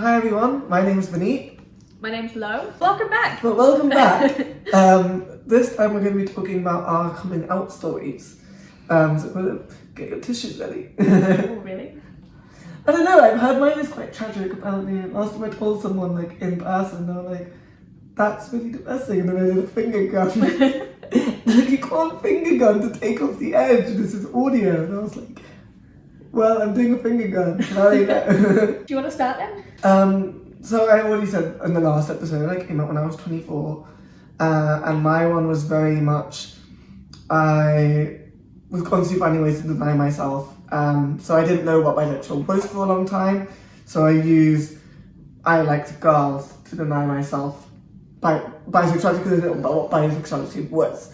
Hi everyone, my name's Vaneet. My name's Lo. Welcome back. Well, welcome back. This time we're going to be talking about our coming out stories. So we'll get your tissues ready. Oh, really? I don't know, I've heard mine is quite tragic apparently. Last time I told someone like in person, they were like, that's really depressing, and then I did a finger gun. Like, you can't finger gun to take off the edge, this is audio. And I was like, well, I'm doing a finger gun. How do you know? Do you want to start then? So I already said in the last episode, I came out when I was 24, and my one was very much, I was constantly finding ways to deny myself. So I didn't know what bisexual was for a long time, so I liked girls to deny myself bisexuality because I didn't know what bisexuality was.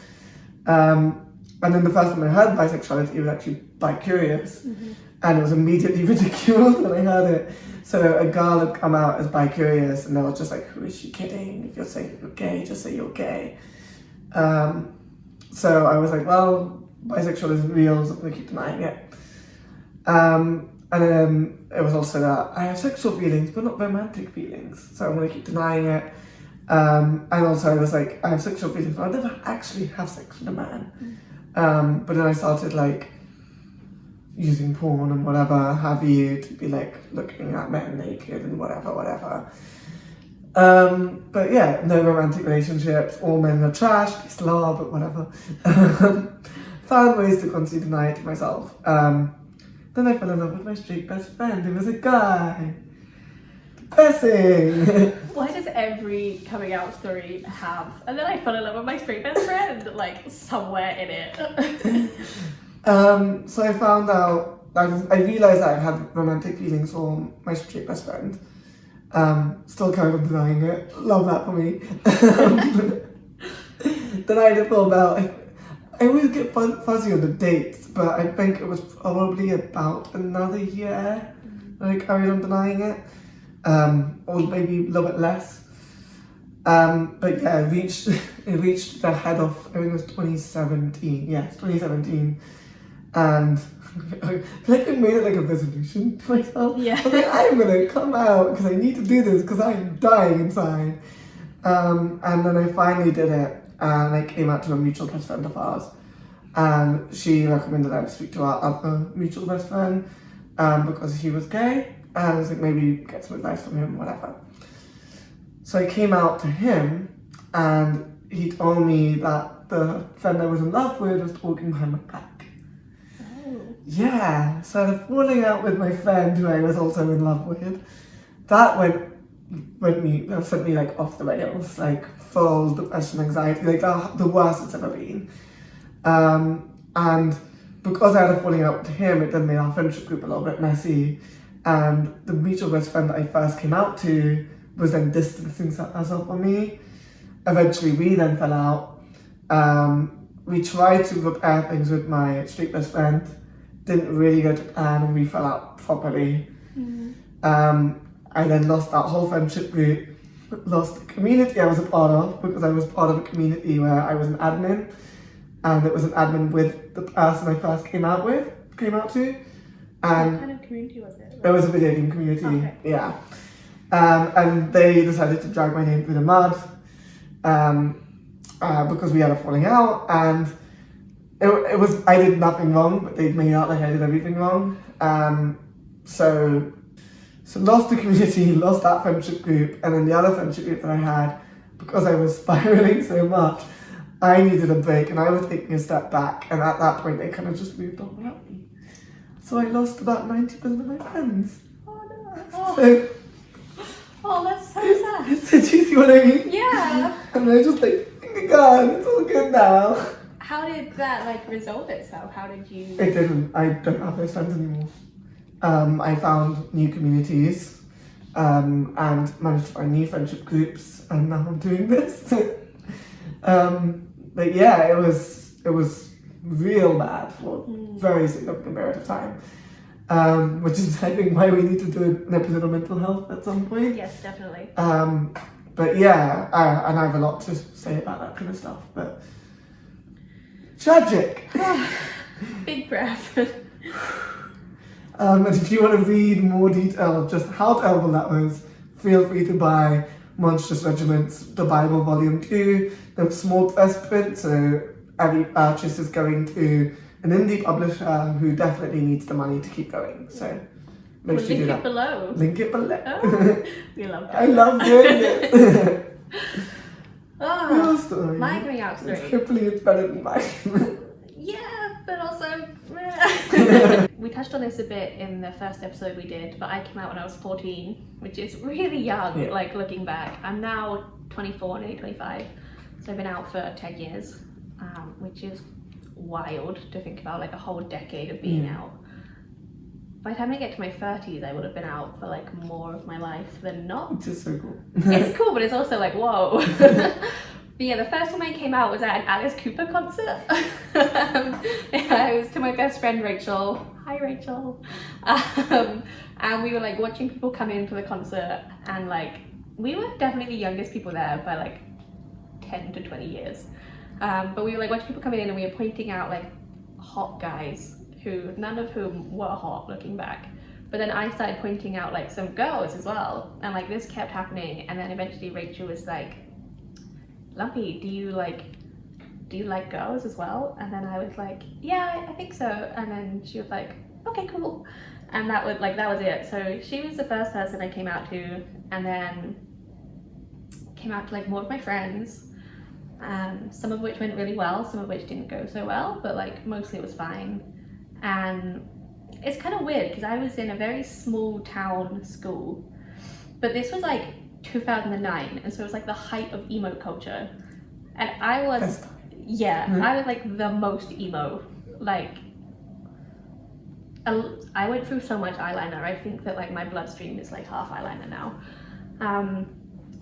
And then the first time I heard bisexuality, it was actually bi-curious, and it was immediately ridiculed when I heard it. So a girl had come out as bi-curious, and they were just like, who is she kidding? If you're saying you're gay, just say you're gay. So I was like, well, bisexual isn't real, so I'm going to keep denying it. And then it was also that I have sexual feelings, but not romantic feelings, so I'm going to keep denying it. And also I was like, I have sexual feelings, but I never actually have sex with a man. But then I started like using porn and whatever have you to be like looking at men naked and whatever. But yeah, no romantic relationships, all men are trash, it's law, but whatever. Found ways to constantly deny it to myself. Then I fell in love with my straight best friend, who was a guy. Depressing. Why does every coming out story have, and then I fell in love with my straight best friend, like somewhere in it? So I found out, I realised that I had romantic feelings for my straight best friend. Still kind of denying it. Love that for me. Then I had for about, I always get fuzzy on the dates, but I think it was probably about another year that I carried on denying it. Or maybe a little bit less. But yeah, it reached the head of, I think it was 2017. Yes, 2017. And I feel like I made it like a resolution to myself. Yeah. I was like, I'm gonna come out because I need to do this because I'm dying inside. And then I finally did it, and I came out to a mutual best friend of ours. And she recommended I speak to our other mutual best friend because he was gay. And I was like, maybe get some advice from him, whatever. So I came out to him, and he told me that the friend I was in love with was talking behind my back. Yeah, so the falling out with my friend who I was also in love with, that sent me like off the rails, like full depression, anxiety, like the worst it's ever been. And because I had a falling out with him, it then made our friendship group a little bit messy. And the mutual best friend that I first came out to was then distancing herself from me. Eventually we then fell out. We tried to repair things with my straight best friend. Didn't really go to plan, and we fell out properly. I then lost that whole friendship group, lost the community I was a part of, because I was part of a community where I was an admin, and it was an admin with the person I first came out to. And what kind of community was it? It was a video game community, okay. Yeah. And they decided to drag my name through the mud because we had a falling out, and it was, I did nothing wrong, but they made out like I did everything wrong. So lost the community, lost that friendship group, and then the other friendship group that I had, because I was spiraling so much, I needed a break, and I was taking a step back, and at that point they kind of just moved on without me. So I lost about 90% of my friends. Oh no. Oh, So, that's so sad. so do you see what I mean? Yeah. And I just like, finger gun, it's all good now. How did that like resolve itself? How did you? It didn't. I don't have those friends anymore. I found new communities and managed to find new friendship groups, and now I'm doing this. But yeah, it was real bad for a very significant period of time, which is I think why we need to do an episode on mental health at some point. Yes, definitely. But yeah, and I have a lot to say about that kind of stuff, but tragic. Big breath. And if you want to read more detail of just how terrible that was, feel free to buy Monstrous Regiments, the Bible Volume 2. They're small press print, so every purchase is going to an indie publisher who definitely needs the money to keep going. So make We'll sure you do link it that. below. Link it below. Oh, we love that. I love doing it. Oh, Your story. my coming out story. Hopefully it's better than mine. Yeah, but also we touched on this a bit in the first episode we did, but I came out when I was 14, which is really young, Yeah. like looking back. I'm now 24, nearly 25, so I've been out for 10 years, which is wild to think about, like a whole decade of being out. By the time I get to my 30s, I would have been out for like more of my life than not. Which is so cool. It's cool, but it's also like, whoa. But yeah, the first time I came out was at an Alice Cooper concert. I was to my best friend Rachel. Hi Rachel. And we were like watching people come in for the concert, and like we were definitely the youngest people there by like 10 to 20 years. But we were like watching people come in, and we were pointing out like hot guys who none of whom were hot looking back. But then I started pointing out like some girls as well, and like this kept happening. And then eventually Rachel was like, Lumpy, do you like girls as well? And then I was like, yeah, I think so. And then she was like, okay, cool. And that was it. So she was the first person I came out to, and then came out to like more of my friends, some of which went really well, some of which didn't go so well, but like mostly it was fine. And it's kind of weird because I was in a very small town school, but this was like 2009, and so it was like the height of emo culture, and I was I was like the most emo. Like I went through so much eyeliner. I think that like my bloodstream is like half eyeliner now.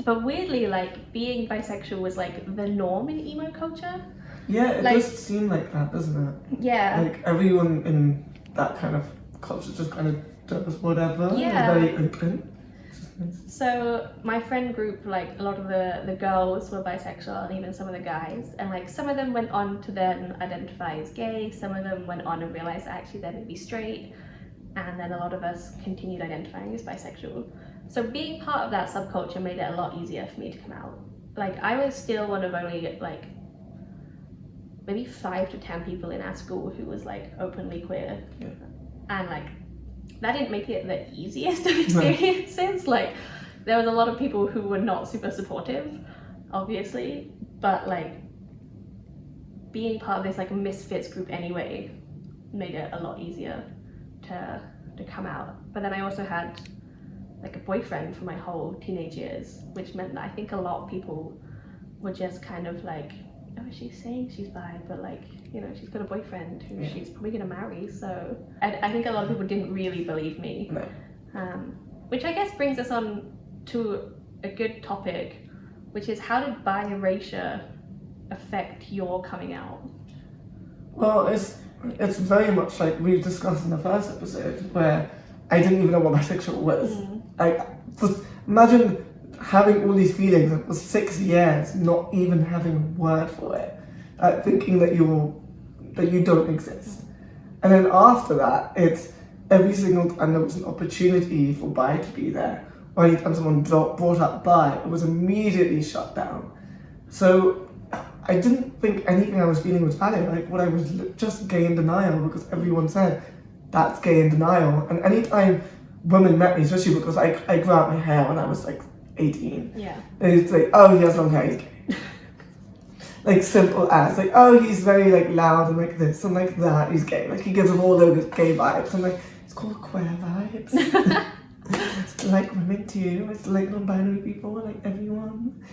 But weirdly, like being bisexual was like the norm in emo culture. Yeah, it like, does seem like that, doesn't it? Yeah. Like everyone in that kind of culture just kind of does whatever. Yeah. They're very open. So my friend group, like a lot of the girls were bisexual, and even some of the guys, and like some of them went on to then identify as gay, some of them went on and realized actually they may be straight, and then a lot of us continued identifying as bisexual. So being part of that subculture made it a lot easier for me to come out. Like I was still one of only like maybe 5 to 10 people in our school who was like openly queer. Yeah. And like that didn't make it the easiest of experiences. Like there was a lot of people who were not super supportive, obviously, but like being part of this like misfits group anyway made it a lot easier to come out. But then I also had like a boyfriend for my whole teenage years, which meant that I think a lot of people were just kind of like, oh, she's saying she's bi, but like, you know, she's got a boyfriend who she's probably gonna marry. So I think a lot of people didn't really believe me. No. Which I guess brings us on to a good topic, which is how did bi-erasure affect your coming out? Well, it's very much like we discussed in the first episode, where I didn't even know what bisexual was. Like, just imagine having all these feelings for 6 years, not even having a word for it, thinking that you don't exist. And then after that, it's every single time there was an opportunity for bi to be there, or anytime someone brought up bi, it was immediately shut down. So I didn't think anything I was feeling was valid. Like what I was just gay in denial, because everyone said that's gay in denial. And anytime women met me, especially because I grew out my hair when I was like 18. Yeah. It's like, oh, he has long hair, he's gay. Like simple as, like, oh, he's very like loud and like this and like that, he's gay. Like he gives them all those gay vibes. I'm like, it's called queer vibes. It's like women too. It's like non-binary people, like everyone.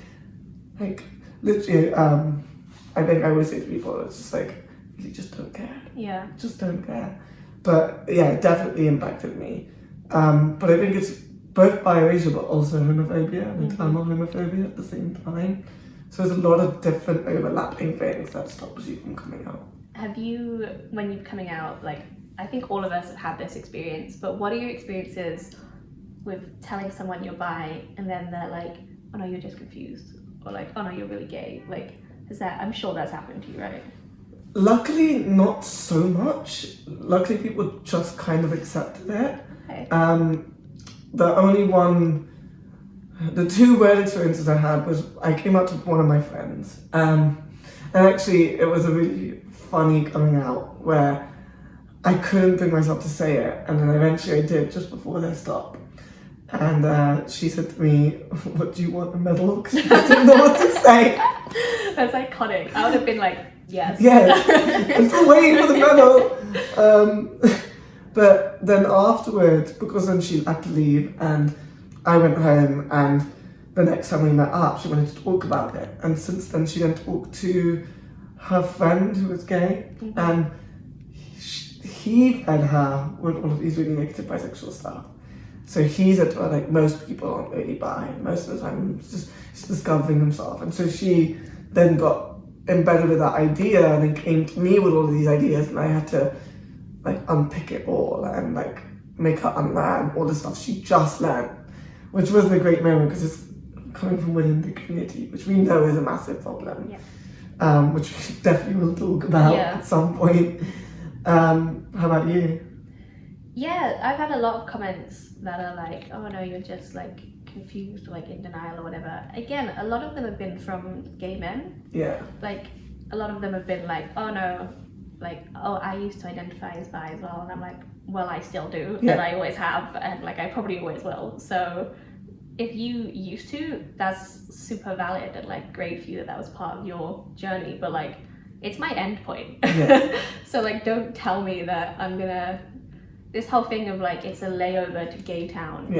Like literally, I think I always say to people, it's just like, you just don't care. Yeah. Just don't care. But yeah, it definitely impacted me. But I think it's both bi-erasure but also homophobia and internal homophobia at the same time. So there's a lot of different overlapping things that stops you from coming out. Have you, when you're coming out, like, I think all of us have had this experience, but what are your experiences with telling someone you're bi and then they're like, oh no, you're just confused, or like, oh no, you're really gay? Like, is that, I'm sure that's happened to you, right? Luckily, not so much. Luckily, people just kind of accepted it. Okay. The only one the two weird experiences I had was I came out to one of my friends, and actually it was a really funny coming out where I couldn't bring myself to say it, and then eventually I did just before their stop. And she said to me, "What do you want, a medal?" Because I didn't know what to say. That's iconic. I would have been like, yes. Yeah, I'm still waiting for the medal. But then afterwards, because then she had to leave, and I went home, and the next time we met up, she wanted to talk about it. And since then, she then talked to her friend who was gay, and he fed her with all of these really negative bisexual stuff. So he said to her, like, most people aren't really bi, and most of the time it's just discovering himself. And so she then got embedded with that idea and then came to me with all of these ideas, and I had to like unpick it all and like make her unlearn all the stuff she just learned, which wasn't a great moment because it's coming from within the community, which we know is a massive problem, which we definitely will talk about at some point. How about you? Yeah, I've had a lot of comments that are like, oh no, you're just like confused or like in denial or whatever. Again, a lot of them have been from gay men. Yeah. Like, a lot of them have been like, oh no, like, oh, I used to identify as bi as well. And I'm like, well, I still do, and I always have, and like, I probably always will. So if you used to, that's super valid and like great for you that was part of your journey, but like, it's my end point. So like, don't tell me that I'm gonna, this whole thing of like, it's a layover to gay town.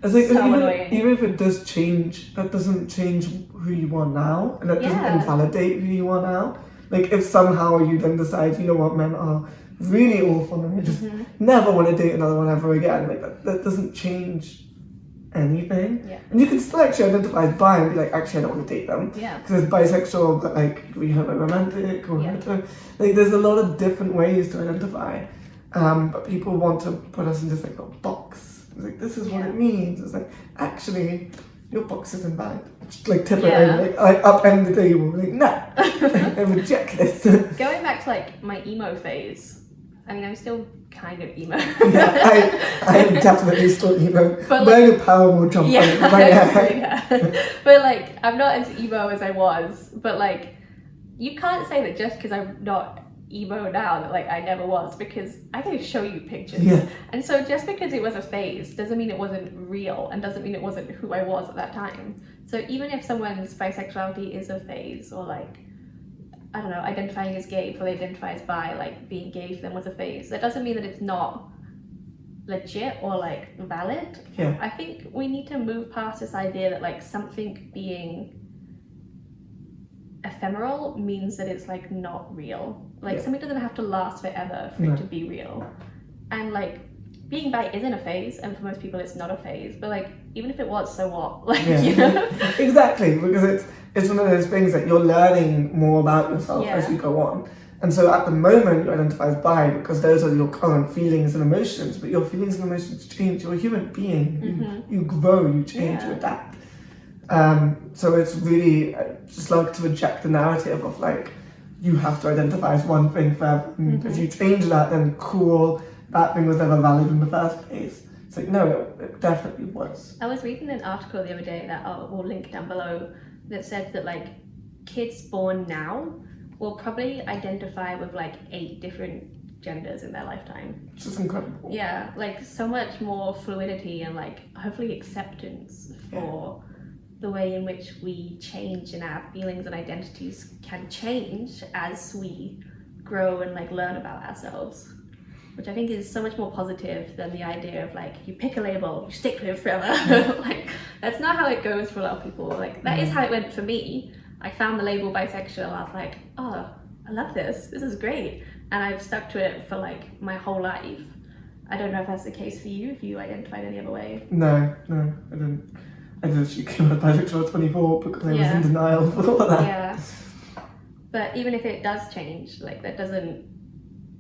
It's like, so annoying. Even if it does change, that doesn't change who you are now, and that doesn't invalidate who you are now. Like, if somehow you then decide, you know what, men are really awful and I just never want to date another one ever again, like that doesn't change anything. And you can still actually identify as bi and be like, actually I don't want to date them. Because it's bisexual, but like, you can be romantic or like, there's a lot of different ways to identify. But people want to put us in this like a box. It's like, this is what it means. It's like, actually, your box isn't valid. Just like tip it over, like upend the table. Like, no, I reject this. Going back to like my emo phase, I mean, I'm still kind of emo. I am definitely still emo. But wearing a Paramore jumper. But like, I'm not as emo as I was. But like, you can't say that just because I'm not emo now that like I never was, because I can show you pictures. And so just because it was a phase doesn't mean it wasn't real, and doesn't mean it wasn't who I was at that time. So even if someone's bisexuality is a phase, or like, I don't know, identifying as gay before they identify as bi, like being gay for them was a phase, that doesn't mean that it's not legit or like valid. I think we need to move past this idea that like something being ephemeral means that it's like not real. Like something doesn't have to last forever for it to be real. And like, being bi isn't a phase, and for most people it's not a phase, but like, even if it was, so what? Like, you know? Exactly, because it's one of those things that you're learning more about yourself as you go on. And so at the moment you identify as bi because those are your current feelings and emotions, but your feelings and emotions change. You're a human being. You grow, you change, you adapt. So it's really just like to reject the narrative of like, you have to identify as one thing forever. If you change that, then cool, that thing was never valid in the first place. It's like, no, it definitely was. I was reading an article the other day that we'll link down below, that said that like, kids born now will probably identify with like 8 different genders in their lifetime. Which is incredible. Yeah, like so much more fluidity and like hopefully acceptance for the way in which we change, and our feelings and identities can change as we grow and like learn about ourselves, which I think is so much more positive than the idea of like, you pick a label, you stick with it forever. Like, that's not how it goes for a lot of people. Like, that is how it went for me. I found the label bisexual, I was like, oh, I love this is great, and I've stuck to it for like my whole life. I don't know if that's the case for you, if you identified any other way. No, I didn't. I just came out bisexual at 24 because I was in denial for all of that. But even if it does change, like, that doesn't,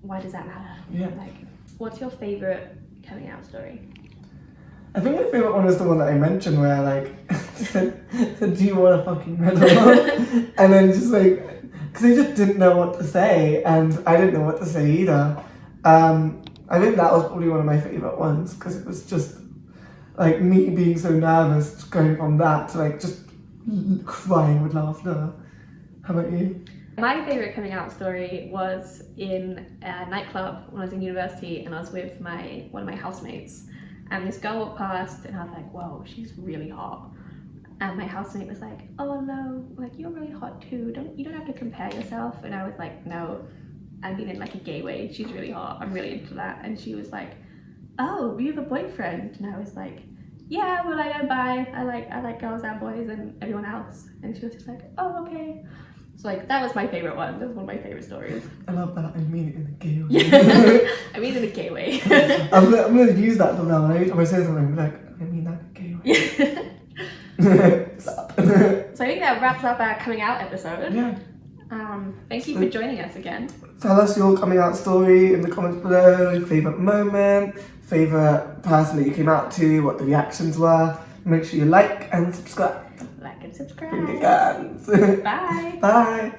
why does that matter? Like, what's your favourite coming out story? I think my favourite one is the one that I mentioned where like, said, do you want a fucking medal? And then just like, because I just didn't know what to say, and I didn't know what to say either. I think that was probably one of my favourite ones, because it was just like me being so nervous, going from that to like just crying with laughter. How about you? My favourite coming out story was in a nightclub when I was in university, and I was with one of my housemates, and this girl walked past and I was like, whoa, she's really hot. And my housemate was like, oh no, like you're really hot too, you don't have to compare yourself. And I was like, no, I mean in like a gay way, she's really hot, I'm really into that. And she was like, oh, you have a boyfriend? And I was like, yeah, well I don't bi, I like girls and boys and everyone else. And she was just like, oh okay. So like that was my favourite one. That was one of my favourite stories. I love that. I mean it in a gay way. I mean it in a gay way. I'm gonna use that from now on. I'm gonna say something I'm like, I mean that in a gay way. Stop. So I think that wraps up our coming out episode. Yeah. Thank you for joining us again. Tell us your coming out story in the comments below. Favourite moment, favourite person that you came out to, what the reactions were. Make sure you like and subscribe. Like and subscribe. Finger guns. Bye. Bye.